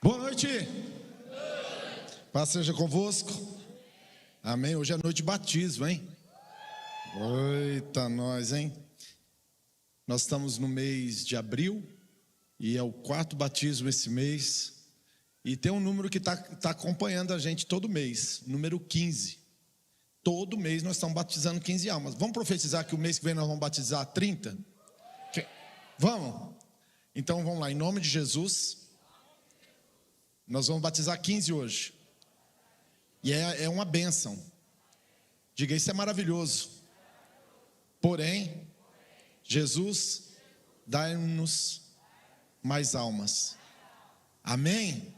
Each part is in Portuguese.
Boa noite. Paz seja convosco. Amém. Hoje é noite de batismo, hein? Eita, nós, hein? Nós estamos no mês de abril e é o 4º batismo esse mês. E tem um número que está acompanhando a gente todo mês, número 15. Todo mês nós estamos batizando 15 almas. Vamos profetizar que o mês que vem nós vamos batizar 30? Vamos? Então vamos lá, em nome de Jesus. Nós vamos batizar 15 hoje. E é uma bênção. Diga, isso é maravilhoso. Porém, Jesus dá-nos mais almas. Amém?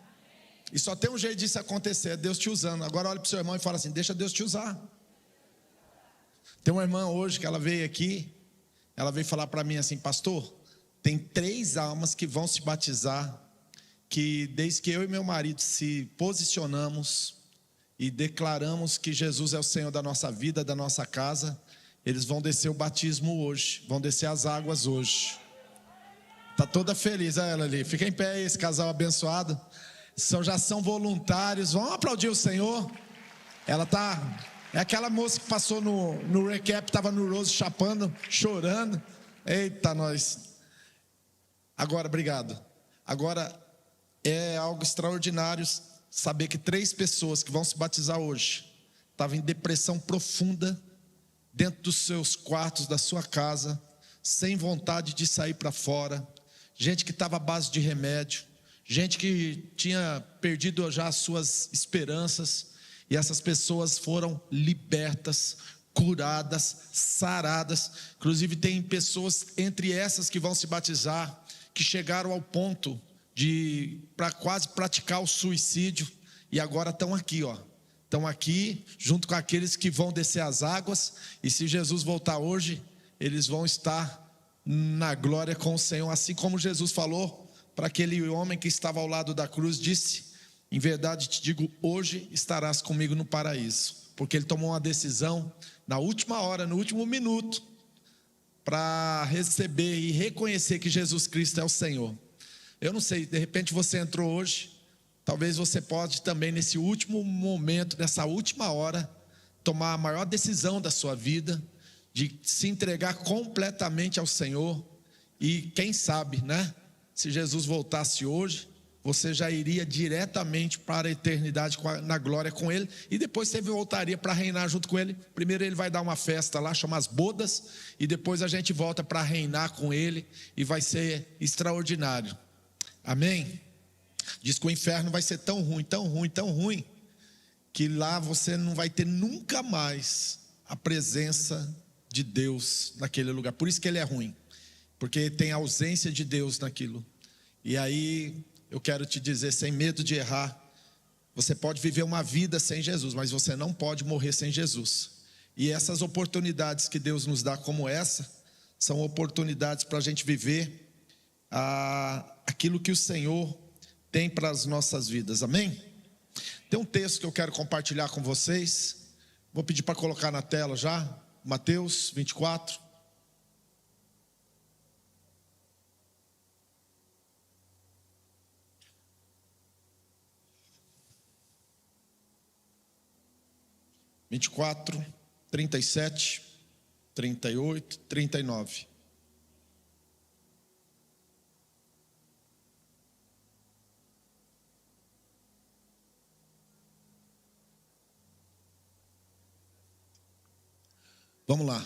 E só tem um jeito disso acontecer, é Deus te usando. Agora olha para o seu irmão e fala assim, deixa Deus te usar. Tem uma irmã hoje que ela veio aqui, ela veio falar para mim assim, pastor, tem 3 almas que vão se batizar, que desde que eu e meu marido se posicionamos e declaramos que Jesus é o Senhor da nossa vida, da nossa casa, eles vão descer o batismo hoje, vão descer as águas hoje. Está toda feliz, olha ela ali, fica em pé aí, esse casal abençoado. Já são voluntários, vamos aplaudir o Senhor. Ela é aquela moça que passou no recap, estava no Rose chapando, chorando. Eita, nós. Agora, obrigado. Agora, é algo extraordinário saber que 3 pessoas que vão se batizar hoje estavam em depressão profunda, dentro dos seus quartos, da sua casa, sem vontade de sair para fora, gente que estava à base de remédio, gente que tinha perdido já as suas esperanças, e essas pessoas foram libertas, curadas, saradas. Inclusive tem pessoas entre essas que vão se batizar, que chegaram ao ponto para quase praticar o suicídio, e agora estão aqui, estão aqui junto com aqueles que vão descer as águas, e se Jesus voltar hoje, eles vão estar na glória com o Senhor, assim como Jesus falou para aquele homem que estava ao lado da cruz, disse, em verdade te digo, hoje estarás comigo no paraíso, porque ele tomou uma decisão na última hora, no último minuto, para receber e reconhecer que Jesus Cristo é o Senhor. Eu não sei, de repente você entrou hoje, talvez você pode também nesse último momento, nessa última hora, tomar a maior decisão da sua vida, de se entregar completamente ao Senhor, e quem sabe, né? Se Jesus voltasse hoje, você já iria diretamente para a eternidade na glória com Ele, e depois você voltaria para reinar junto com Ele. Primeiro Ele vai dar uma festa lá, chama as bodas, e depois a gente volta para reinar com Ele, e vai ser extraordinário. Amém? Diz que o inferno vai ser tão ruim, tão ruim, tão ruim, que lá você não vai ter nunca mais a presença de Deus naquele lugar. Por isso que ele é ruim, porque tem ausência de Deus naquilo. E aí eu quero te dizer, sem medo de errar, você pode viver uma vida sem Jesus, mas você não pode morrer sem Jesus. E essas oportunidades que Deus nos dá como essa, são oportunidades para a gente viver aquilo que o Senhor tem para as nossas vidas, amém? Tem um texto que eu quero compartilhar com vocês, vou pedir para colocar na tela já, Mateus 24. Vinte e quatro, 37, 38, 39. Vamos lá.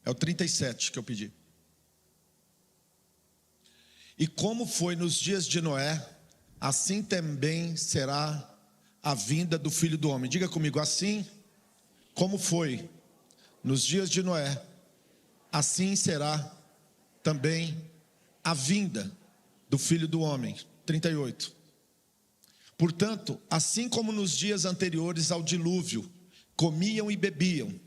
É o 37 que eu pedi. E como foi nos dias de Noé, assim também será a vinda do Filho do Homem. Diga comigo, assim como foi nos dias de Noé, assim será também a vinda do Filho do Homem. 38. Portanto, assim como nos dias anteriores ao dilúvio, comiam e bebiam,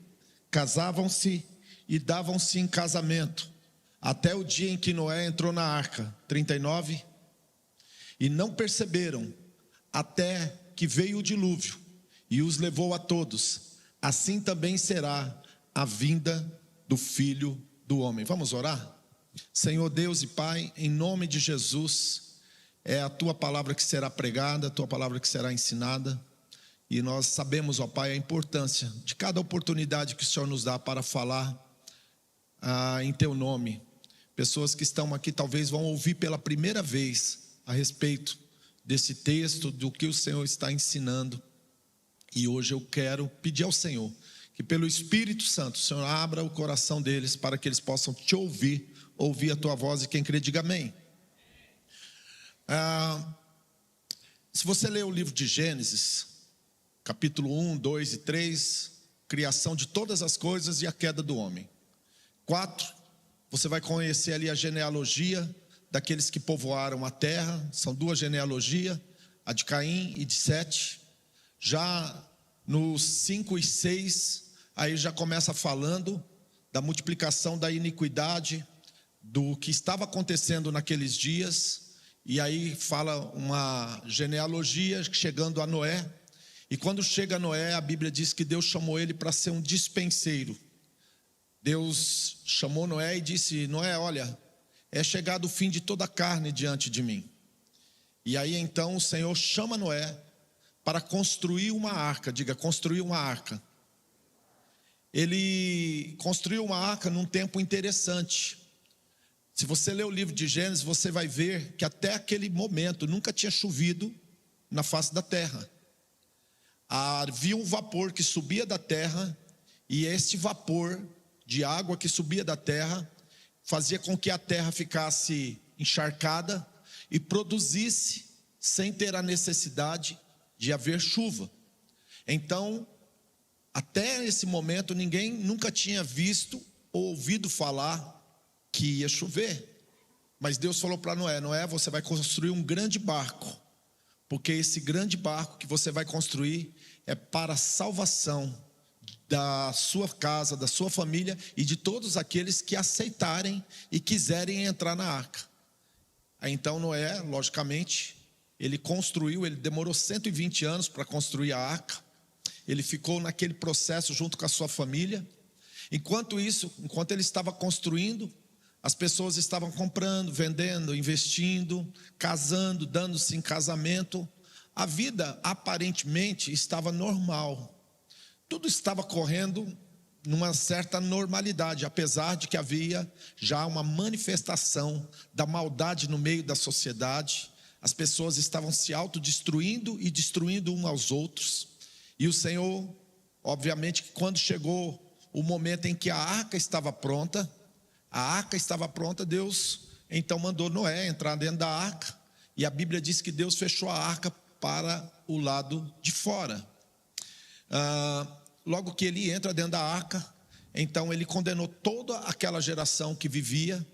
casavam-se e davam-se em casamento, até o dia em que Noé entrou na arca. 39. E não perceberam, até que veio o dilúvio, e os levou a todos. Assim também será a vinda do Filho do homem. Vamos orar? Senhor Deus e Pai, em nome de Jesus, é a Tua palavra que será pregada, a Tua palavra que será ensinada. E nós sabemos, ó Pai, a importância de cada oportunidade que o Senhor nos dá para falar em Teu nome. Pessoas que estão aqui talvez vão ouvir pela primeira vez a respeito desse texto, do que o Senhor está ensinando. E hoje eu quero pedir ao Senhor que pelo Espírito Santo o Senhor abra o coração deles para que eles possam Te ouvir a Tua voz, e quem crê diga amém. Se você ler o livro de Gênesis, capítulo 1, 2 e 3, criação de todas as coisas e a queda do homem. 4, você vai conhecer ali a genealogia daqueles que povoaram a terra. São 2 genealogias, a de Caim e de Sete. Já no 5 e 6, aí já começa falando da multiplicação da iniquidade, do que estava acontecendo naqueles dias. E aí fala uma genealogia chegando a Noé. E quando chega a Noé, a Bíblia diz que Deus chamou ele para ser um dispenseiro. Deus chamou Noé e disse: Noé, olha, é chegado o fim de toda a carne diante de mim. E aí então o Senhor chama Noé para construir uma arca. Diga, construir uma arca. Ele construiu uma arca num tempo interessante. Se você ler o livro de Gênesis, você vai ver que até aquele momento nunca tinha chovido na face da terra. Havia um vapor que subia da terra, e este vapor de água que subia da terra fazia com que a terra ficasse encharcada e produzisse sem ter a necessidade de haver chuva. Então, até esse momento, ninguém nunca tinha visto ou ouvido falar que ia chover. Mas Deus falou para Noé: Noé, você vai construir um grande barco, porque esse grande barco que você vai construir é para a salvação da sua casa, da sua família e de todos aqueles que aceitarem e quiserem entrar na arca. Aí então Noé, logicamente, ele construiu, ele demorou 120 anos para construir a arca. Ele ficou naquele processo junto com a sua família. Enquanto isso, enquanto ele estava construindo, as pessoas estavam comprando, vendendo, investindo, casando, dando-se em casamento. A vida aparentemente estava normal. Tudo estava correndo numa certa normalidade, apesar de que havia já uma manifestação da maldade no meio da sociedade. As pessoas estavam se autodestruindo e destruindo uns aos outros. E o Senhor, obviamente, que quando chegou o momento em que a arca estava pronta, Deus então mandou Noé entrar dentro da arca. E a Bíblia diz que Deus fechou a arca para o lado de fora. Logo que ele entra dentro da arca, então ele condenou toda aquela geração que vivia,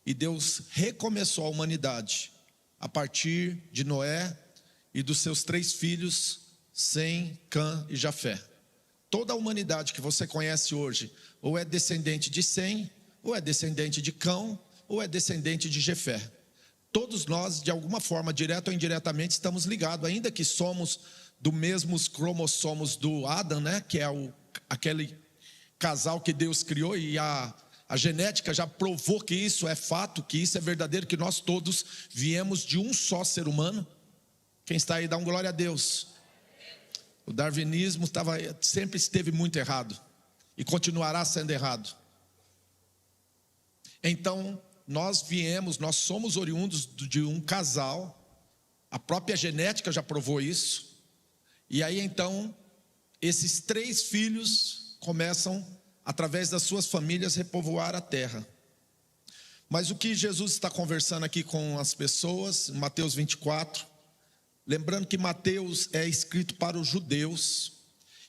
e Deus recomeçou a humanidade a partir de Noé e dos seus 3 filhos, Sem, Cã e Jafé. Toda a humanidade que você conhece hoje ou é descendente de Sem, ou é descendente de Cão, ou é descendente de Jafé. Todos nós, de alguma forma, direta ou indiretamente, estamos ligados, ainda que somos do mesmos cromossomos do Adão, né? Que é aquele casal que Deus criou, e a genética já provou que isso é fato, que isso é verdadeiro, que nós todos viemos de um só ser humano. Quem está aí, dá um glória a Deus. O darwinismo sempre esteve muito errado e continuará sendo errado. Então, nós somos oriundos de um casal, a própria genética já provou isso. E aí então, esses 3 filhos começam, através das suas famílias, repovoar a terra. Mas o que Jesus está conversando aqui com as pessoas, em Mateus 24, lembrando que Mateus é escrito para os judeus,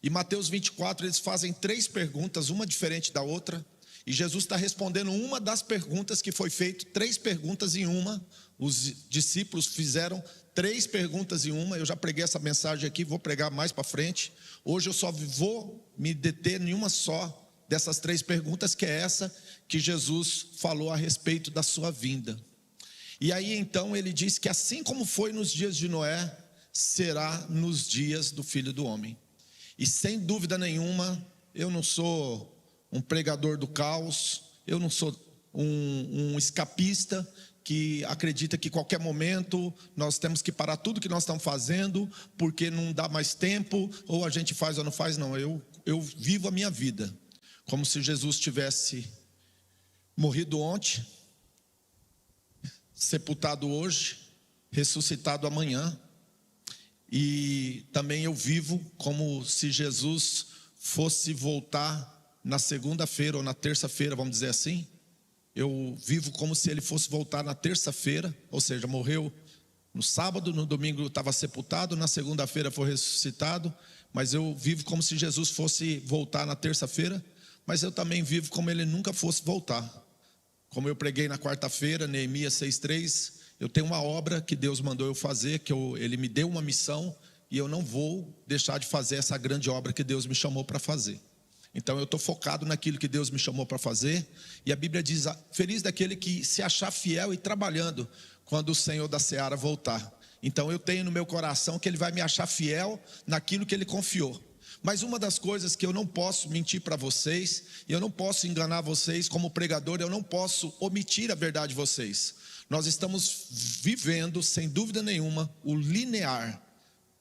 e Mateus 24 eles fazem 3 perguntas, uma diferente da outra, e Jesus está respondendo uma das perguntas que foi feito, 3 perguntas em uma. Os discípulos fizeram 3 perguntas em uma. Eu já preguei essa mensagem aqui, vou pregar mais para frente. Hoje eu só vou me deter em uma só dessas 3 perguntas, que é essa que Jesus falou a respeito da sua vinda. E aí então ele diz que assim como foi nos dias de Noé, será nos dias do Filho do Homem. E sem dúvida nenhuma, eu não sou um pregador do caos, eu não sou um escapista que acredita que qualquer momento nós temos que parar tudo que nós estamos fazendo porque não dá mais tempo, ou a gente faz ou não faz. Não, eu vivo a minha vida como se Jesus tivesse morrido ontem, sepultado hoje, ressuscitado amanhã. E também eu vivo como se Jesus fosse voltar na segunda-feira ou na terça-feira, vamos dizer assim. Eu vivo como se ele fosse voltar na terça-feira, ou seja, morreu no sábado, no domingo estava sepultado, na segunda-feira foi ressuscitado. Mas eu vivo como se Jesus fosse voltar na terça-feira, mas eu também vivo como ele nunca fosse voltar. Como eu preguei na quarta-feira, Neemias 6:3, eu tenho uma obra que Deus mandou eu fazer, ele me deu uma missão, e eu não vou deixar de fazer essa grande obra que Deus me chamou para fazer. Então eu estou focado naquilo que Deus me chamou para fazer. E a Bíblia diz: feliz daquele que se achar fiel e trabalhando quando o Senhor da Seara voltar. Então eu tenho no meu coração que ele vai me achar fiel naquilo que ele confiou. Mas uma das coisas que eu não posso mentir para vocês, e eu não posso enganar vocês como pregador, eu não posso omitir a verdade de vocês. Nós estamos vivendo, sem dúvida nenhuma, o linear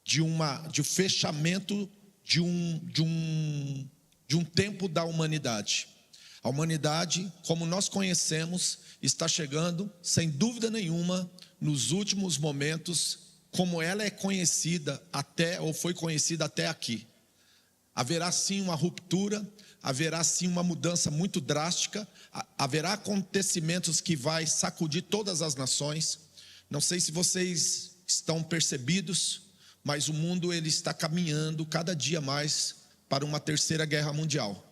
de um fechamento de um tempo da humanidade. A humanidade, como nós conhecemos, está chegando, sem dúvida nenhuma, nos últimos momentos, como ela é conhecida até, ou foi conhecida até aqui. Haverá sim uma ruptura, haverá sim uma mudança muito drástica, haverá acontecimentos que vai sacudir todas as nações. Não sei se vocês estão percebidos, mas o mundo ele está caminhando cada dia mais para uma terceira guerra mundial.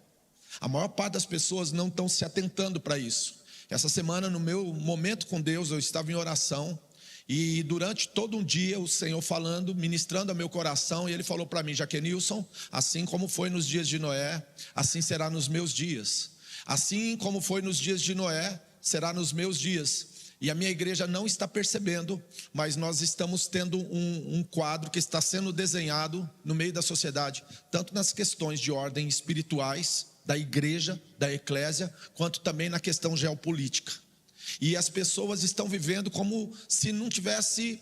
A maior parte das pessoas não estão se atentando para isso. Essa semana, no meu momento com Deus, eu estava em oração, e durante todo um dia o Senhor falando, ministrando ao meu coração, e Ele falou para mim: Jaquenilson, assim como foi nos dias de Noé, assim será nos meus dias. Assim como foi nos dias de Noé, será nos meus dias. E a minha igreja não está percebendo, mas nós estamos tendo um quadro que está sendo desenhado no meio da sociedade, tanto nas questões de ordem espirituais, da igreja, da eclésia, quanto também na questão geopolítica. E as pessoas estão vivendo como se não tivesse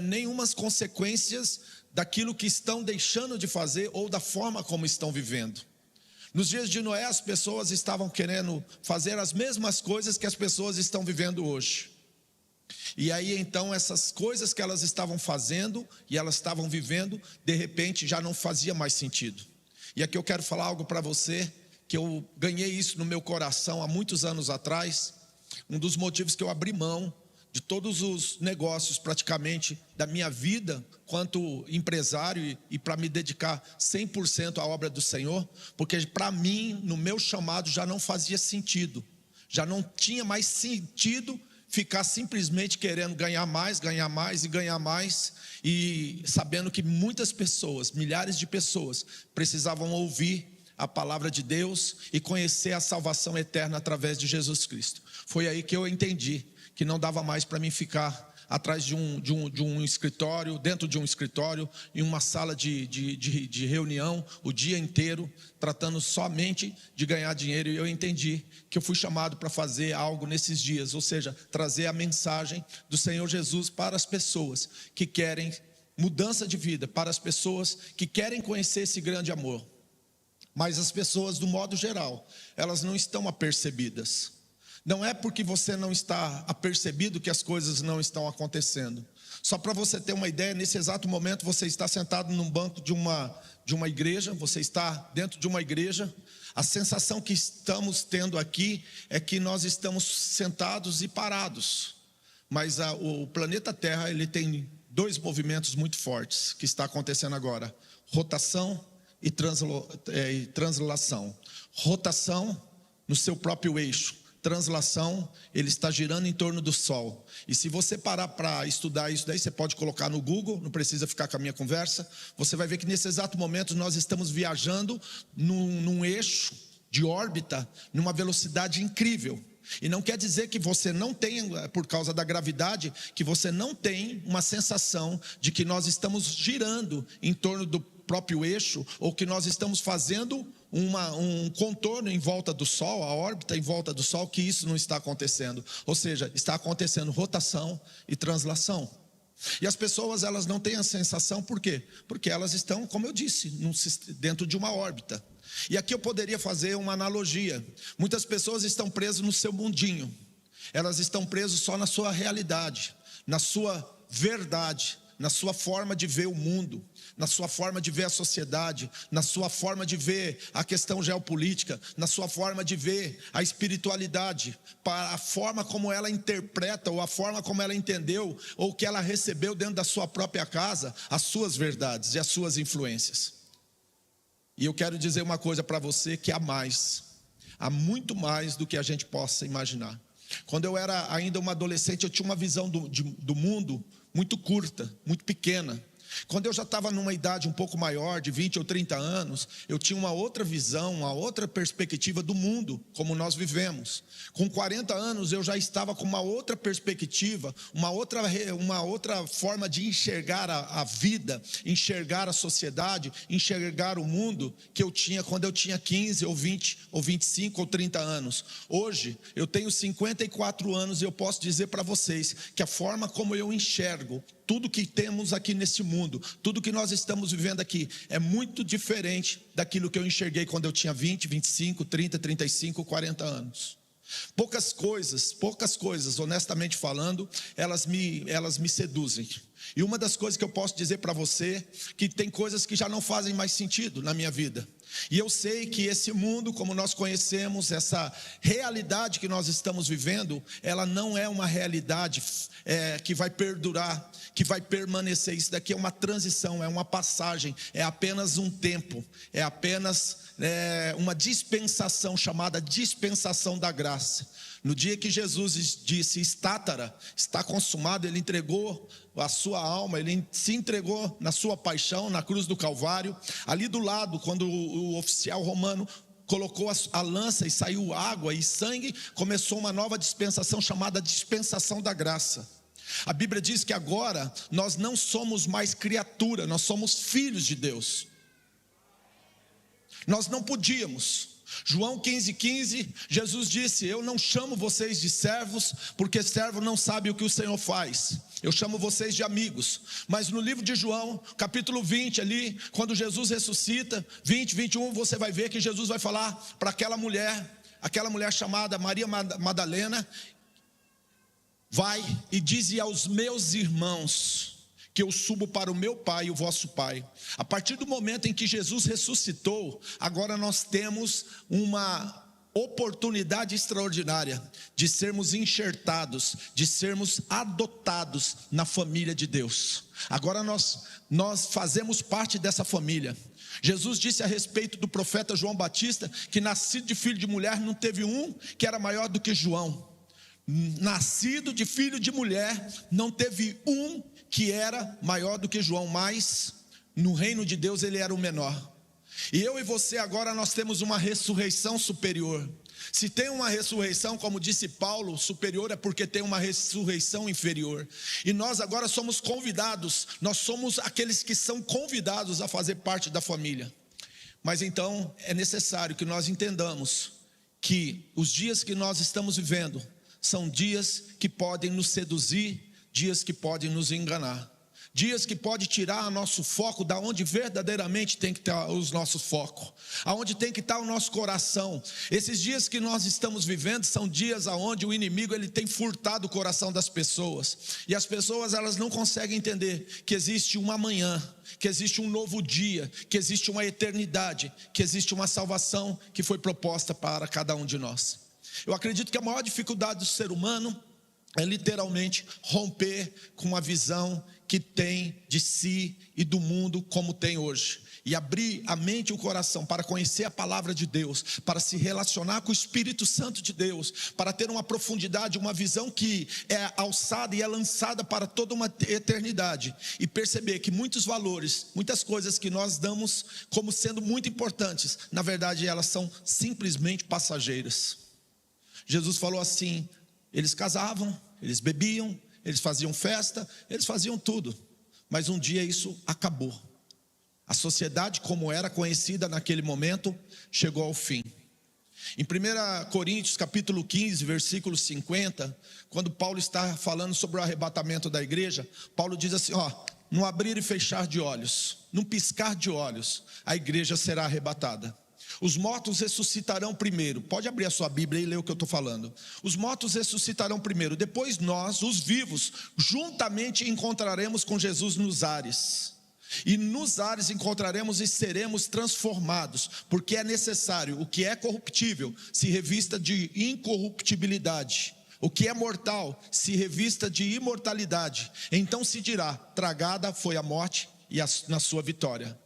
nenhumas consequências daquilo que estão deixando de fazer ou da forma como estão vivendo. Nos dias de Noé, as pessoas estavam querendo fazer as mesmas coisas que as pessoas estão vivendo hoje. E aí então essas coisas que elas estavam fazendo e elas estavam vivendo, de repente já não fazia mais sentido. E aqui eu quero falar algo para você, que eu ganhei isso no meu coração há muitos anos atrás. Um dos motivos que eu abri mão de todos os negócios praticamente da minha vida quanto empresário e para me dedicar 100% à obra do Senhor, porque para mim, no meu chamado, já não fazia sentido, já não tinha mais sentido ficar simplesmente querendo ganhar mais e sabendo que muitas pessoas, milhares de pessoas precisavam ouvir a palavra de Deus e conhecer a salvação eterna através de Jesus Cristo. Foi aí que eu entendi que não dava mais para mim ficar atrás de um escritório, dentro de um escritório, em uma sala de reunião o dia inteiro, tratando somente de ganhar dinheiro. E eu entendi que eu fui chamado para fazer algo nesses dias, ou seja, trazer a mensagem do Senhor Jesus para as pessoas que querem mudança de vida, para as pessoas que querem conhecer esse grande amor. Mas as pessoas, do modo geral, elas não estão apercebidas. Não é porque você não está apercebido que as coisas não estão acontecendo. Só para você ter uma ideia, nesse exato momento você está sentado num banco de uma igreja, você está dentro de uma igreja. A sensação que estamos tendo aqui é que nós estamos sentados e parados. Mas o planeta Terra, ele tem dois movimentos muito fortes que está acontecendo agora: rotação e translação. Rotação no seu próprio eixo. Translação, ele está girando em torno do Sol. E se você parar para estudar isso daí, você pode colocar no Google, não precisa ficar com a minha conversa. Você vai ver que nesse exato momento nós estamos viajando num eixo de órbita, numa velocidade incrível. E não quer dizer que você não tenha, por causa da gravidade, que você não tem uma sensação de que nós estamos girando em torno do próprio eixo, ou que nós estamos fazendo um contorno em volta do Sol, a órbita em volta do Sol, que isso não está acontecendo. Ou seja, está acontecendo rotação e translação. E as pessoas, elas não têm a sensação, por quê? Porque elas estão, como eu disse, dentro de uma órbita. E aqui eu poderia fazer uma analogia. Muitas pessoas estão presas no seu mundinho. Elas estão presas só na sua realidade, na sua verdade, na sua forma de ver o mundo, na sua forma de ver a sociedade, na sua forma de ver a questão geopolítica, na sua forma de ver a espiritualidade, para a forma como ela interpreta, ou a forma como ela entendeu, ou que ela recebeu dentro da sua própria casa, as suas verdades e as suas influências. E eu quero dizer uma coisa para você, que há muito mais do que a gente possa imaginar. Quando eu era ainda uma adolescente, eu tinha uma visão do mundo muito curta, muito pequena. Quando eu já estava numa idade um pouco maior, de 20 ou 30 anos, eu tinha uma outra visão, uma outra perspectiva do mundo, como nós vivemos. Com 40 anos eu já estava com uma outra perspectiva, uma outra forma de enxergar a vida, enxergar a sociedade, enxergar o mundo, que eu tinha quando eu tinha 15 ou 20 ou 25 ou 30 anos. Hoje eu tenho 54 anos e eu posso dizer para vocês que a forma como eu enxergo tudo que temos aqui nesse mundo, tudo que nós estamos vivendo aqui, é muito diferente daquilo que eu enxerguei quando eu tinha 20, 25, 30, 35, 40 anos. Poucas coisas, honestamente falando, elas me seduzem. E uma das coisas que eu posso dizer para você, que tem coisas que já não fazem mais sentido na minha vida. E eu sei que esse mundo, como nós conhecemos, essa realidade que nós estamos vivendo, ela não é uma realidade que vai perdurar, que vai permanecer. Isso daqui é uma transição, é uma passagem, é apenas um tempo, é apenas uma dispensação, chamada dispensação da graça. No dia que Jesus disse, estátara, está consumado, ele entregou a sua alma, ele se entregou na sua paixão, na cruz do Calvário. Ali do lado, quando o oficial romano colocou a lança e saiu água e sangue, começou uma nova dispensação chamada dispensação da graça. A Bíblia diz que agora nós não somos mais criatura, nós somos filhos de Deus. Nós não podíamos. João 15,15, Jesus disse, eu não chamo vocês de servos, porque servo não sabe o que o Senhor faz. Eu chamo vocês de amigos. Mas no livro de João, capítulo 20 ali, quando Jesus ressuscita, 20, 21, você vai ver que Jesus vai falar para aquela mulher chamada Maria Madalena, vai e dize aos meus irmãos que eu subo para o meu Pai e o vosso Pai. A partir do momento em que Jesus ressuscitou, agora nós temos uma oportunidade extraordinária de sermos enxertados, de sermos adotados na família de Deus. Agora nós fazemos parte dessa família. Jesus disse a respeito do profeta João Batista, que nascido de filho de mulher não teve um que era maior do que João. Nascido de filho de mulher, não teve um que era maior do que João, mas no reino de Deus ele era o menor. E eu e você agora nós temos uma ressurreição superior. Se tem uma ressurreição, como disse Paulo, superior, é porque tem uma ressurreição inferior. E nós agora somos convidados, nós somos aqueles que são convidados a fazer parte da família. Mas então é necessário que nós entendamos que os dias que nós estamos vivendo são dias que podem nos seduzir, dias que podem nos enganar, dias que podem tirar o nosso foco da onde verdadeiramente tem que estar o nosso foco, aonde tem que estar o nosso coração. Esses dias que nós estamos vivendo são dias aonde o inimigo ele tem furtado o coração das pessoas, e as pessoas elas não conseguem entender que existe um amanhã, que existe um novo dia, que existe uma eternidade, que existe uma salvação que foi proposta para cada um de nós. Eu acredito que a maior dificuldade do ser humano é literalmente romper com a visão que tem de si e do mundo como tem hoje, e abrir a mente e o coração para conhecer a palavra de Deus, para se relacionar com o Espírito Santo de Deus, para ter uma profundidade, uma visão que é alçada e é lançada para toda uma eternidade, e perceber que muitos valores, muitas coisas que nós damos como sendo muito importantes, na verdade elas são simplesmente passageiras. Jesus falou assim, eles casavam, eles bebiam, eles faziam festa, eles faziam tudo, mas um dia isso acabou. A sociedade como era conhecida naquele momento chegou ao fim. Em 1 Coríntios capítulo 15, versículo 50, quando Paulo está falando sobre o arrebatamento da igreja, Paulo diz assim, no abrir e fechar de olhos, num piscar de olhos, a igreja será arrebatada. Os mortos ressuscitarão primeiro. Pode abrir a sua Bíblia e ler o que eu estou falando. Os mortos ressuscitarão primeiro. Depois nós, os vivos, juntamente encontraremos com Jesus nos ares. E nos ares encontraremos e seremos transformados. Porque é necessário, o que é corruptível se revista de incorruptibilidade. O que é mortal se revista de imortalidade. Então se dirá, tragada foi a morte e na sua vitória.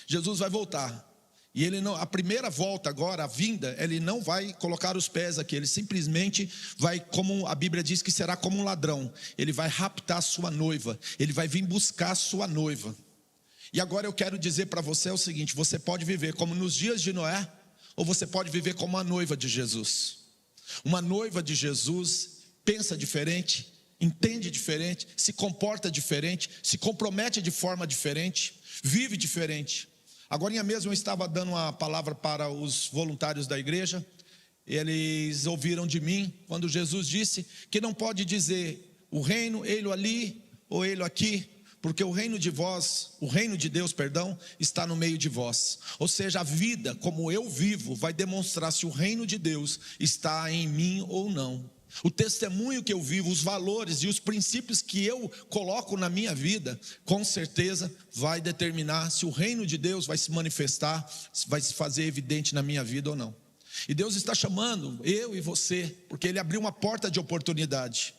Jesus vai voltar. E ele não, a primeira volta agora, a vinda, ele não vai colocar os pés aqui, ele simplesmente vai, como a Bíblia diz que será como um ladrão, ele vai raptar a sua noiva, ele vai vir buscar a sua noiva. E agora eu quero dizer para você o seguinte, você pode viver como nos dias de Noé, ou você pode viver como a noiva de Jesus. Uma noiva de Jesus pensa diferente, entende diferente, se comporta diferente, se compromete de forma diferente, vive diferente. Agora mesmo eu estava dando uma palavra para os voluntários da igreja. Eles ouviram de mim quando Jesus disse que não pode dizer o reino, ele ali ou ele aqui, porque o reino de Deus, está no meio de vós. Ou seja, a vida como eu vivo vai demonstrar se o reino de Deus está em mim ou não. O testemunho que eu vivo, os valores e os princípios que eu coloco na minha vida, com certeza vai determinar se o reino de Deus vai se manifestar, vai se fazer evidente na minha vida ou não. E Deus está chamando eu e você, porque Ele abriu uma porta de oportunidade.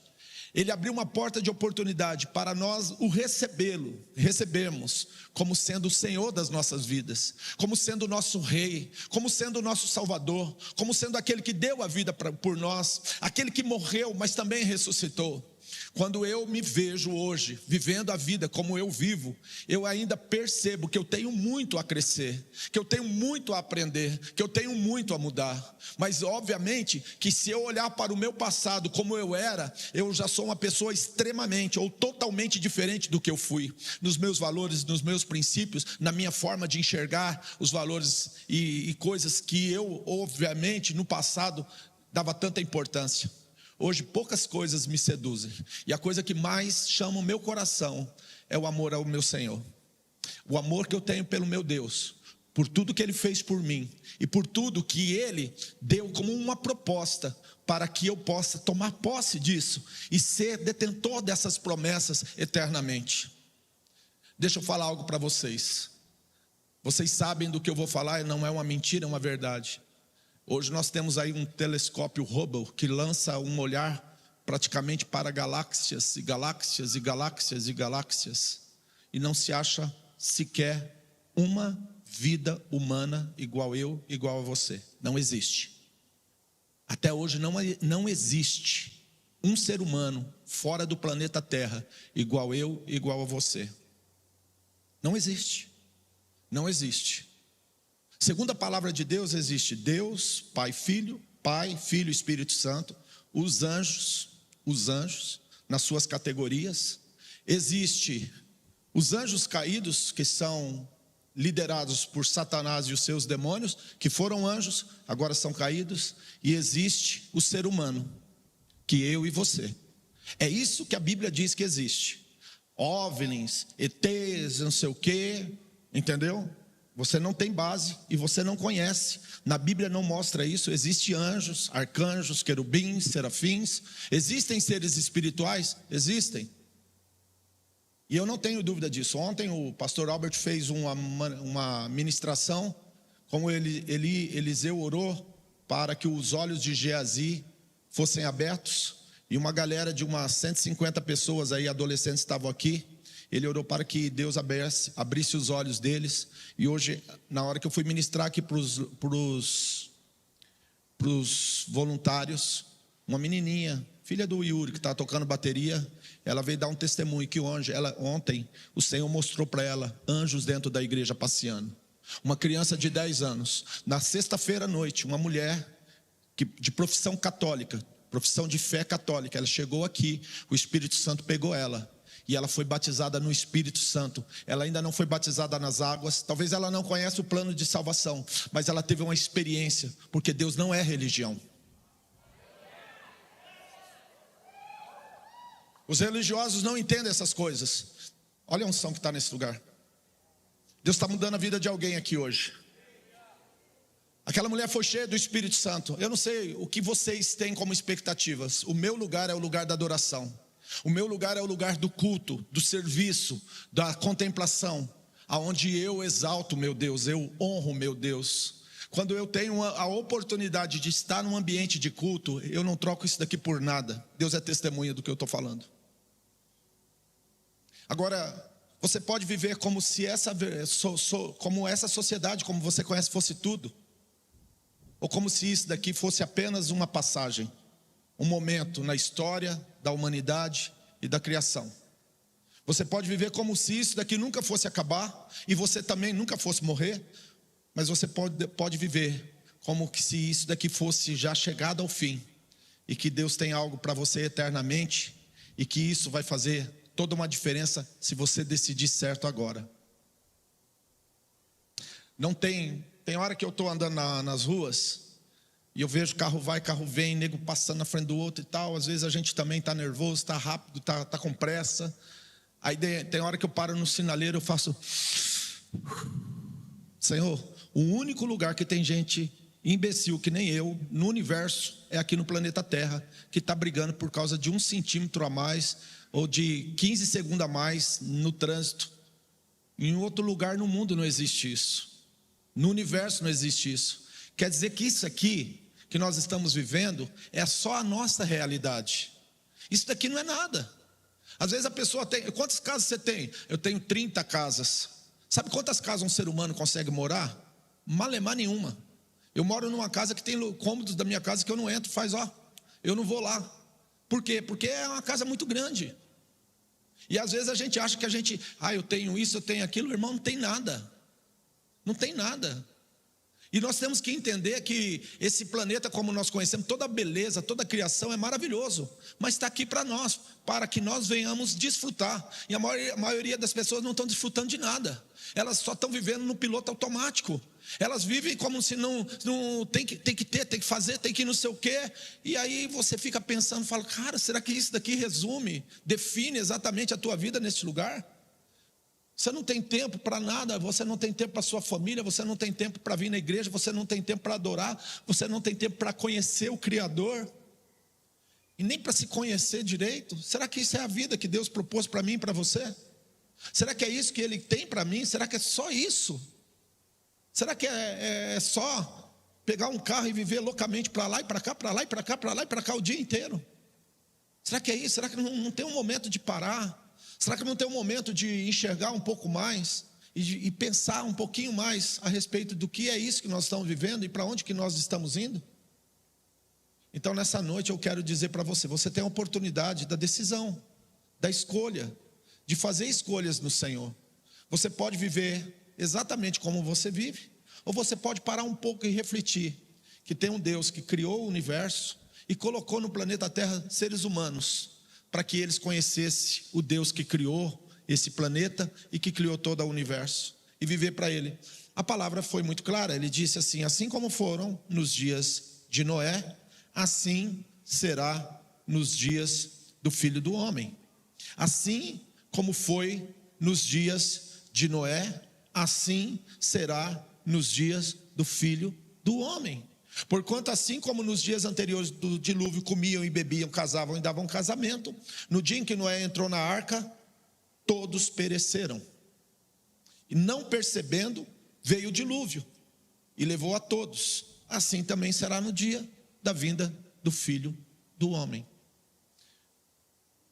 Ele abriu uma porta de oportunidade para nós o recebermos como sendo o Senhor das nossas vidas, como sendo o nosso Rei, como sendo o nosso Salvador, como sendo aquele que deu a vida por nós, aquele que morreu, mas também ressuscitou. Quando eu me vejo hoje, vivendo a vida como eu vivo, eu ainda percebo que eu tenho muito a crescer, que eu tenho muito a aprender, que eu tenho muito a mudar. Mas obviamente que se eu olhar para o meu passado como eu era, eu já sou uma pessoa extremamente ou totalmente diferente do que eu fui. Nos meus valores, nos meus princípios, na minha forma de enxergar os valores e coisas que eu obviamente no passado dava tanta importância. Hoje poucas coisas me seduzem, e a coisa que mais chama o meu coração é o amor ao meu Senhor. O amor que eu tenho pelo meu Deus, por tudo que Ele fez por mim, e por tudo que Ele deu como uma proposta, para que eu possa tomar posse disso, e ser detentor dessas promessas eternamente. Deixa eu falar algo para vocês. Vocês sabem do que eu vou falar, não é uma mentira, é uma verdade. Hoje nós temos aí um telescópio Hubble que lança um olhar praticamente para galáxias e galáxias e galáxias e galáxias, e não se acha sequer uma vida humana igual eu, igual a você. Não existe. Até hoje não existe um ser humano fora do planeta Terra igual eu, igual a você. Não existe. Não existe. Segundo a palavra de Deus, existe Deus, Pai, Filho, Espírito Santo, os anjos, nas suas categorias. Existe os anjos caídos, que são liderados por Satanás e os seus demônios, que foram anjos, agora são caídos. E existe o ser humano, que eu e você. É isso que a Bíblia diz que existe. OVNIs, ETs, não sei o quê, entendeu? Você não tem base e você não conhece. Na Bíblia não mostra isso. Existem anjos, arcanjos, querubins, serafins. Existem seres espirituais? Existem. E eu não tenho dúvida disso. Ontem o pastor Albert fez uma ministração, como Eliseu orou para que os olhos de Geazi fossem abertos. E uma galera de umas 150 pessoas aí, adolescentes, estavam aqui. Ele orou para que Deus abrisse os olhos deles. E hoje, na hora que eu fui ministrar aqui para os voluntários, uma menininha, filha do Yuri, que está tocando bateria, ela veio dar um testemunho que ontem o Senhor mostrou para ela anjos dentro da igreja passeando. Uma criança de 10 anos. Na sexta-feira à noite, uma mulher de profissão católica, profissão de fé católica, ela chegou aqui, o Espírito Santo pegou ela. e ela foi batizada no Espírito Santo. Ela ainda não foi batizada nas águas, talvez ela não conheça o plano de salvação, mas ela teve uma experiência, porque Deus não é religião. Os religiosos não entendem essas coisas. Olha a unção que está nesse lugar. Deus está mudando a vida de alguém aqui hoje. Aquela mulher foi cheia do Espírito Santo. Eu não sei o que vocês têm como expectativas. O meu lugar é o lugar da adoração. O meu lugar é o lugar do culto, do serviço, da contemplação, aonde eu exalto meu Deus, eu honro meu Deus. Quando eu tenho a oportunidade de estar num ambiente de culto, eu não troco isso daqui por nada. Deus é testemunha do que eu estou falando. Agora, você pode viver como se como essa sociedade, como você conhece, fosse tudo. Ou como se isso daqui fosse apenas uma passagem, um momento na história da humanidade e da criação. Você pode viver como se isso daqui nunca fosse acabar, e você também nunca fosse morrer, mas você pode viver como que se isso daqui fosse já chegado ao fim, e que Deus tem algo para você eternamente, e que isso vai fazer toda uma diferença se você decidir certo agora. Não tem hora que eu estou andando nas ruas e eu vejo carro vai, carro vem, nego passando na frente do outro e tal. Às vezes a gente também está nervoso, está rápido, está com pressa. Aí tem hora que eu paro no sinaleiro, eu faço: Senhor, o único lugar que tem gente imbecil que nem eu no universo é aqui no planeta Terra, que está brigando por causa de 1 centímetro a mais ou de 15 segundos a mais no trânsito. Em outro lugar no mundo não existe isso. No universo não existe isso. Quer dizer que isso aqui que nós estamos vivendo é só a nossa realidade. Isso daqui não é nada. Às vezes a pessoa tem: quantas casas você tem? Eu tenho 30 casas. Sabe quantas casas um ser humano consegue morar? Malemar nenhuma. Eu moro numa casa que tem cômodos da minha casa que eu não entro, eu não vou lá. Por quê? Porque é uma casa muito grande. E às vezes a gente acha que eu tenho isso, eu tenho aquilo. Irmão, não tem nada. Não tem nada. E nós temos que entender que esse planeta, como nós conhecemos, toda a beleza, toda a criação é maravilhoso, mas está aqui para nós, para que nós venhamos desfrutar. E a maioria das pessoas não estão desfrutando de nada. Elas só estão vivendo no piloto automático. Elas vivem como se não tem que ter, tem que fazer, tem que não sei o quê. E aí você fica pensando, fala: cara, será que isso daqui define exatamente a tua vida nesse lugar? Você não tem tempo para nada, você não tem tempo para sua família, você não tem tempo para vir na igreja, você não tem tempo para adorar, você não tem tempo para conhecer o Criador, e nem para se conhecer direito. Será que isso é a vida que Deus propôs para mim e para você? Será que é isso que Ele tem para mim? Será que é só isso? Será que é só pegar um carro e viver loucamente para lá e para cá, para lá e para cá, para lá e para cá o dia inteiro? Será que é isso? Será que não tem um momento de parar? Será que não tem um momento de enxergar um pouco mais e pensar um pouquinho mais a respeito do que é isso que nós estamos vivendo e para onde que nós estamos indo? Então nessa noite eu quero dizer para você: você tem a oportunidade da decisão, da escolha, de fazer escolhas no Senhor. Você pode viver exatamente como você vive, ou você pode parar um pouco e refletir que tem um Deus que criou o universo e colocou no planeta Terra seres humanos, para que eles conhecessem o Deus que criou esse planeta e que criou todo o universo, e viver para Ele. A palavra foi muito clara, Ele disse assim: assim como foram nos dias de Noé, assim será nos dias do Filho do Homem. Assim como foi nos dias de Noé, assim será nos dias do Filho do Homem. Porquanto assim como nos dias anteriores do dilúvio comiam e bebiam, casavam e davam casamento, no dia em que Noé entrou na arca, todos pereceram. E não percebendo, veio o dilúvio e levou a todos. Assim também será no dia da vinda do Filho do Homem.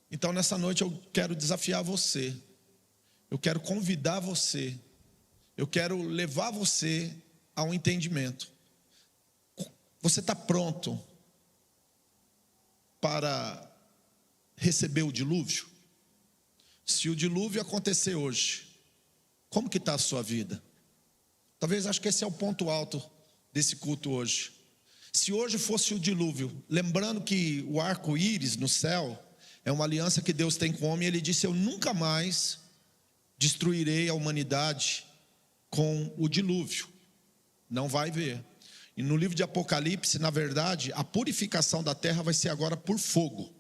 Então nessa noite eu quero desafiar você, eu quero convidar você, eu quero levar você a um entendimento. Você está pronto para receber o dilúvio? Se o dilúvio acontecer hoje, como que está a sua vida? Talvez acho que esse é o ponto alto desse culto hoje. Se hoje fosse o dilúvio, lembrando que o arco-íris no céu É uma aliança que Deus tem com o homem. Ele disse: eu nunca mais destruirei a humanidade com o dilúvio. Não vai ver. E no livro de Apocalipse, na verdade, a purificação da terra vai ser agora por fogo.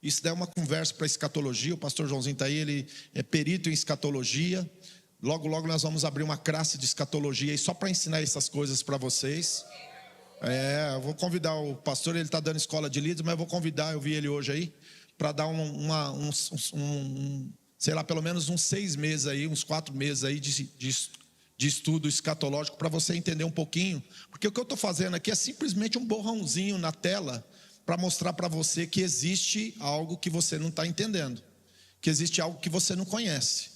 Isso daí é uma conversa para escatologia. O pastor Joãozinho está aí, ele é perito em escatologia. Logo, logo nós vamos abrir uma classe de escatologia aí só para ensinar essas coisas para vocês. Eu vou convidar o pastor, ele está dando escola de líderes, mas eu vou convidar, eu vi ele hoje aí, para dar sei lá, pelo menos uns 6 meses aí, uns 4 meses aí de estudo escatológico, para você entender um pouquinho. Porque o que eu estou fazendo aqui é simplesmente um borrãozinho na tela, para mostrar para você que existe algo que você não está entendendo, que existe algo que você não conhece.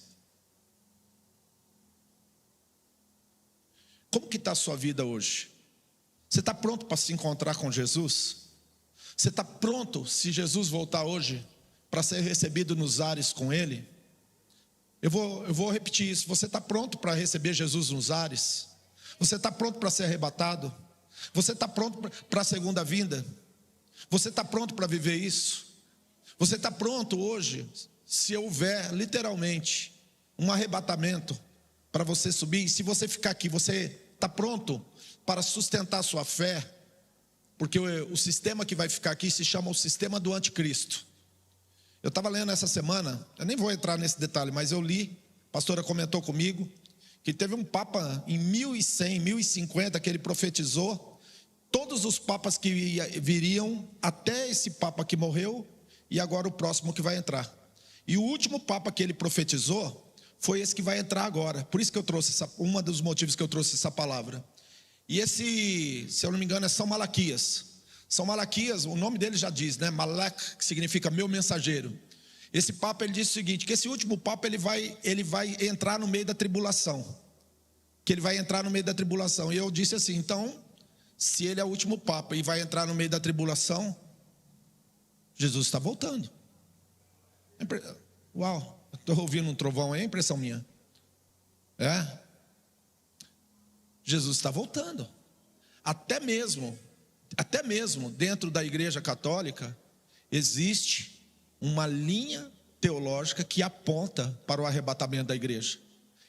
Como que está a sua vida hoje? Você está pronto para se encontrar com Jesus? Você está pronto, se Jesus voltar hoje, para ser recebido nos ares com Ele? Eu vou repetir isso. Você está pronto para receber Jesus nos ares? Você está pronto para ser arrebatado? Você está pronto para a segunda vinda? Você está pronto para viver isso? Você está pronto hoje, se houver literalmente um arrebatamento para você subir? E se você ficar aqui, você está pronto para sustentar a sua fé? Porque o sistema que vai ficar aqui se chama o sistema do anticristo. Eu estava lendo essa semana, eu nem vou entrar nesse detalhe, mas eu li, a pastora comentou comigo, que teve um papa em 1100, 1050, que ele profetizou todos os papas que viriam, até esse papa que morreu, e agora o próximo que vai entrar. E o último papa que ele profetizou foi esse que vai entrar agora. Por isso que eu trouxe um dos motivos que eu trouxe essa palavra. E esse, se eu não me engano, é São Malaquias. São Malaquias, o nome dele já diz, né? Malak, que significa meu mensageiro. Esse papa, ele disse o seguinte, que esse último papa ele vai entrar no meio da tribulação. Que ele vai entrar no meio da tribulação. E eu disse assim, então, se ele é o último papa e vai entrar no meio da tribulação, Jesus está voltando. Uau, estou ouvindo um trovão aí, é impressão minha. Jesus está voltando. Até mesmo dentro da Igreja Católica, existe uma linha teológica que aponta para o arrebatamento da igreja.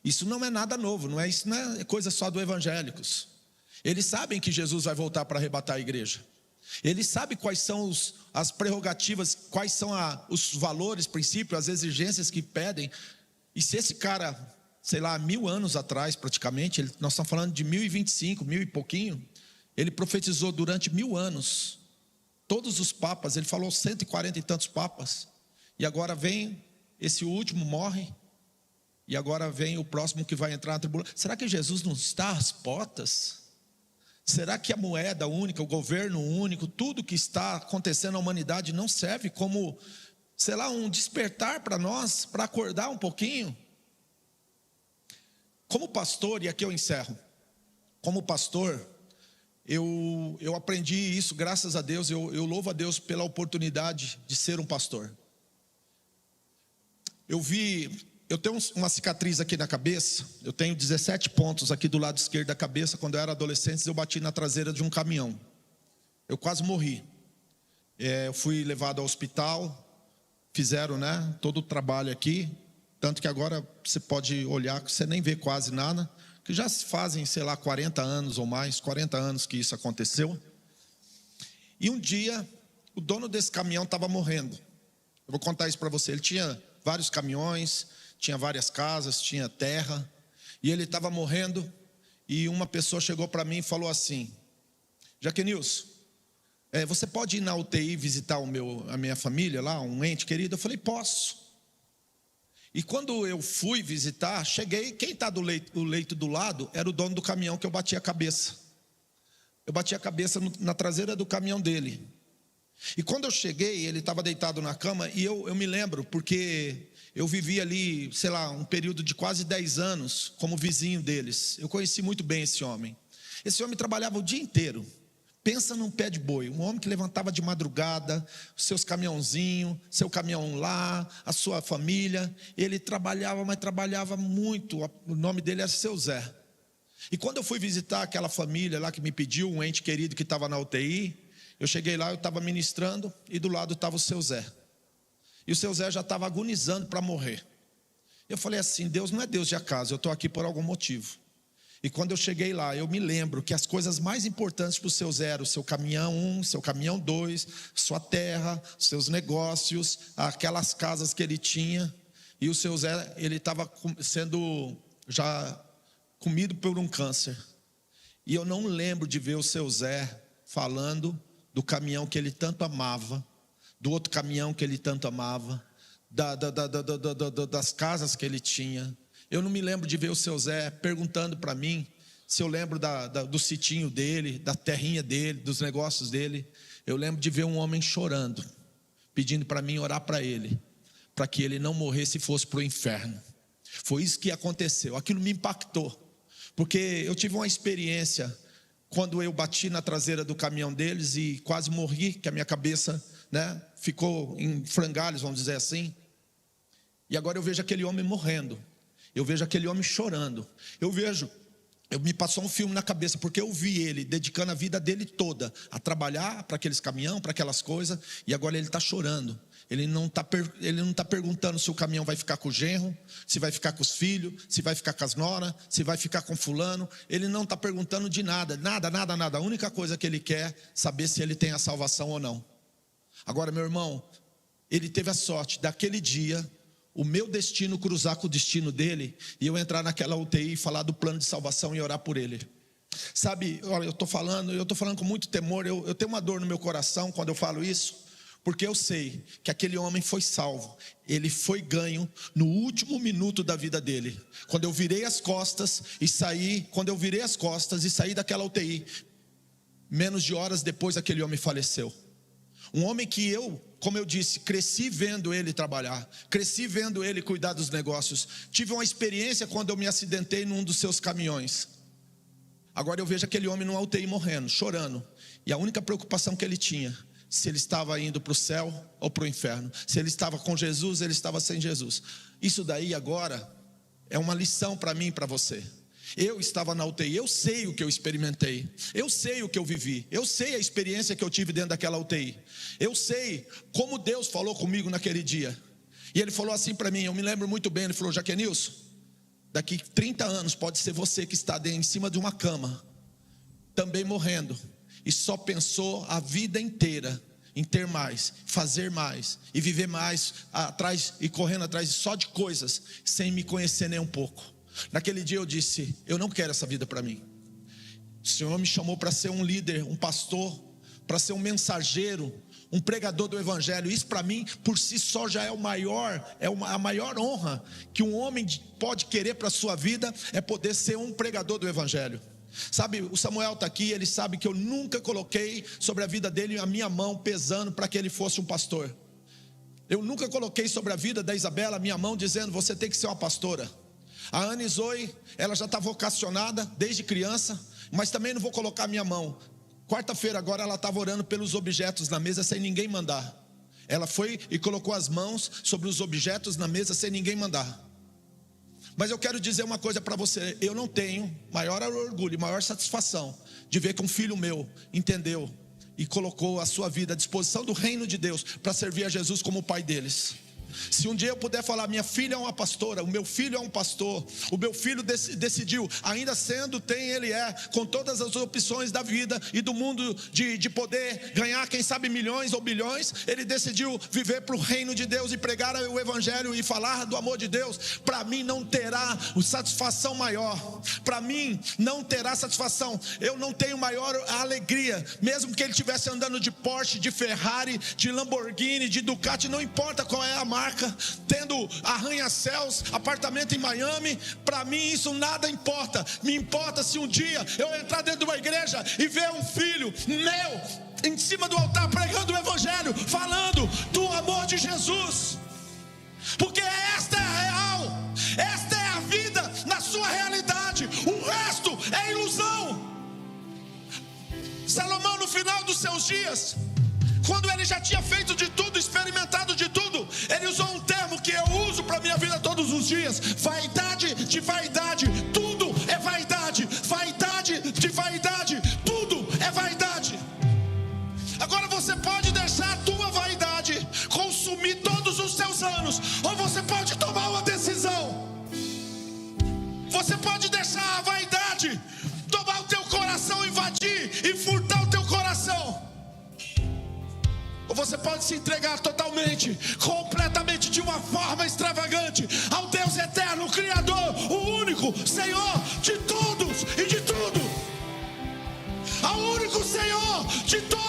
Isso não é nada novo, isso não é coisa só do evangélicos. Eles sabem que Jesus vai voltar para arrebatar a igreja. Eles sabem quais são as prerrogativas, quais são os valores, princípios, as exigências que pedem. E se esse cara, sei lá, 1000 anos atrás praticamente, nós estamos falando de 1025, 1000 e pouquinho, ele profetizou durante 1000 anos, todos os papas, ele falou 140 e tantos papas, e agora vem, esse último morre, e agora vem o próximo que vai entrar na tribulação. Será que Jesus não está às portas? Será que a moeda única, o governo único, tudo que está acontecendo na humanidade não serve como, sei lá, um despertar para nós, para acordar um pouquinho? Como pastor, e aqui eu encerro, como pastor, eu aprendi isso, graças a Deus, eu louvo a Deus pela oportunidade de ser um pastor. Eu tenho uma cicatriz aqui na cabeça, eu tenho 17 pontos aqui do lado esquerdo da cabeça. Quando eu era adolescente, eu bati na traseira de um caminhão, eu quase morri. Eu fui levado ao hospital, fizeram, todo o trabalho aqui, tanto que agora você pode olhar, que você nem vê quase nada, que já se fazem, sei lá, 40 anos ou mais, 40 anos que isso aconteceu. E um dia, o dono desse caminhão estava morrendo. Eu vou contar isso para você. Ele tinha vários caminhões, tinha várias casas, tinha terra, e ele estava morrendo. E uma pessoa chegou para mim e falou assim: Jaquenilson, você pode ir na UTI visitar a minha família lá, um ente querido? Eu falei, posso. E quando eu fui visitar, cheguei, quem está do leito do lado era o dono do caminhão que eu bati a cabeça. Eu bati a cabeça na traseira do caminhão dele. E quando eu cheguei, ele estava deitado na cama, e eu me lembro, porque eu vivi ali, sei lá, um período de quase 10 anos como vizinho deles. Eu conheci muito bem esse homem. Esse homem trabalhava o dia inteiro. Pensa num pé de boi, um homem que levantava de madrugada, seus caminhãozinhos, seu caminhão lá, a sua família. Ele trabalhava, mas trabalhava muito. O nome dele era Seu Zé. E quando eu fui visitar aquela família lá que me pediu, um ente querido que estava na UTI, eu cheguei lá, eu estava ministrando, e do lado estava o Seu Zé. E o seu Zé já estava agonizando para morrer. Eu falei assim: Deus não é Deus de acaso, eu estou aqui por algum motivo. E quando eu cheguei lá, eu me lembro que as coisas mais importantes para o seu Zé eram o seu caminhão 1, seu caminhão 2, sua terra, seus negócios, aquelas casas que ele tinha. E o seu Zé, ele estava sendo já comido por um câncer. E eu não lembro de ver o seu Zé falando do caminhão que ele tanto amava, do outro caminhão que ele tanto amava, das casas que ele tinha. Eu não me lembro de ver o seu Zé perguntando para mim se eu lembro do sitinho dele, da terrinha dele, dos negócios dele. Eu lembro de ver um homem chorando, pedindo para mim orar para ele, para que ele não morresse e fosse para o inferno. Foi isso que aconteceu. Aquilo me impactou, porque eu tive uma experiência quando eu bati na traseira do caminhão deles e quase morri, que a minha cabeça, ficou em frangalhos, vamos dizer assim. E agora eu vejo aquele homem morrendo, eu vejo aquele homem chorando, me passou um filme na cabeça, porque eu vi ele dedicando a vida dele toda a trabalhar para aqueles caminhões, para aquelas coisas, e agora ele está chorando. Ele não está perguntando se o caminhão vai ficar com o genro, se vai ficar com os filhos, se vai ficar com as noras, se vai ficar com fulano. Ele não está perguntando de nada. A única coisa que ele quer é saber se ele tem a salvação ou não. Agora, meu irmão, ele teve a sorte daquele dia o meu destino cruzar com o destino dele, e eu entrar naquela UTI e falar do plano de salvação e orar por ele. Sabe, olha, eu estou falando com muito temor, eu tenho uma dor no meu coração quando eu falo isso, porque eu sei que aquele homem foi salvo, ele foi ganho no último minuto da vida dele. Quando eu virei as costas e saí daquela UTI, menos de horas depois aquele homem faleceu. Um homem que como eu disse, cresci vendo ele trabalhar, cresci vendo ele cuidar dos negócios. Tive uma experiência quando eu me acidentei num dos seus caminhões. Agora eu vejo aquele homem numa UTI morrendo, chorando, e a única preocupação que ele tinha, se ele estava indo para o céu ou para o inferno, se ele estava com Jesus, ele estava sem Jesus. Isso daí agora é uma lição para mim e para você. Eu estava na UTI, eu sei o que eu experimentei, eu sei o que eu vivi, eu sei a experiência que eu tive dentro daquela UTI, eu sei como Deus falou comigo naquele dia. E Ele falou assim para mim, eu me lembro muito bem, Ele falou: Jaquenilson, daqui 30 anos pode ser você que está em cima de uma cama, também morrendo, e só pensou a vida inteira em ter mais, fazer mais e viver mais atrás, e correndo atrás só de coisas, sem me conhecer nem um pouco. Naquele dia eu disse: eu não quero essa vida para mim. O Senhor me chamou para ser um líder, um pastor, para ser um mensageiro, um pregador do Evangelho. Isso para mim, por si só, já é a maior honra que um homem pode querer para a sua vida, é poder ser um pregador do Evangelho. Sabe, o Samuel está aqui, ele sabe que eu nunca coloquei sobre a vida dele a minha mão pesando para que ele fosse um pastor. Eu nunca coloquei sobre a vida da Isabela a minha mão dizendo: você tem que ser uma pastora. A Ana e Zoe, ela já está vocacionada desde criança, mas também não vou colocar a minha mão. Quarta-feira agora ela estava orando pelos objetos na mesa sem ninguém mandar. Ela foi e colocou as mãos sobre os objetos na mesa sem ninguém mandar. Mas eu quero dizer uma coisa para você: eu não tenho maior orgulho, maior satisfação de ver que um filho meu entendeu e colocou a sua vida à disposição do reino de Deus para servir a Jesus como o pai deles. Se um dia eu puder falar: minha filha é uma pastora, o meu filho é um pastor, o meu filho decidiu, ainda sendo, com todas as opções da vida e do mundo de poder ganhar, quem sabe, milhões ou bilhões, ele decidiu viver para o reino de Deus e pregar o Evangelho e falar do amor de Deus. Para mim não terá satisfação maior, para mim não terá satisfação. Eu não tenho maior alegria, mesmo que ele estivesse andando de Porsche, de Ferrari, de Lamborghini, de Ducati, não importa qual é a marca, tendo arranha-céus, apartamento em Miami, para mim isso nada importa. Me importa se um dia eu entrar dentro de uma igreja e ver um filho meu em cima do altar pregando o Evangelho, falando do amor de Jesus, porque esta é a real, esta é a vida na sua realidade, o resto é ilusão. Salomão, no final dos seus dias, quando ele já tinha feito de tudo, experimentado de tudo, ele usou um termo que eu uso para a minha vida todos os dias: vaidade de vaidade. Tudo é vaidade, vaidade de vaidade, tudo é vaidade. Agora você pode deixar a tua vaidade consumir todos os seus Deus, ou você pode tomar uma decisão. Você pode deixar a vaidade tomar o teu coração, invadir e furtar o teu coração. Ou você pode se entregar totalmente, completamente, de uma forma extravagante ao Deus eterno, Criador, o único Senhor de todos e de tudo. Ao único Senhor de todos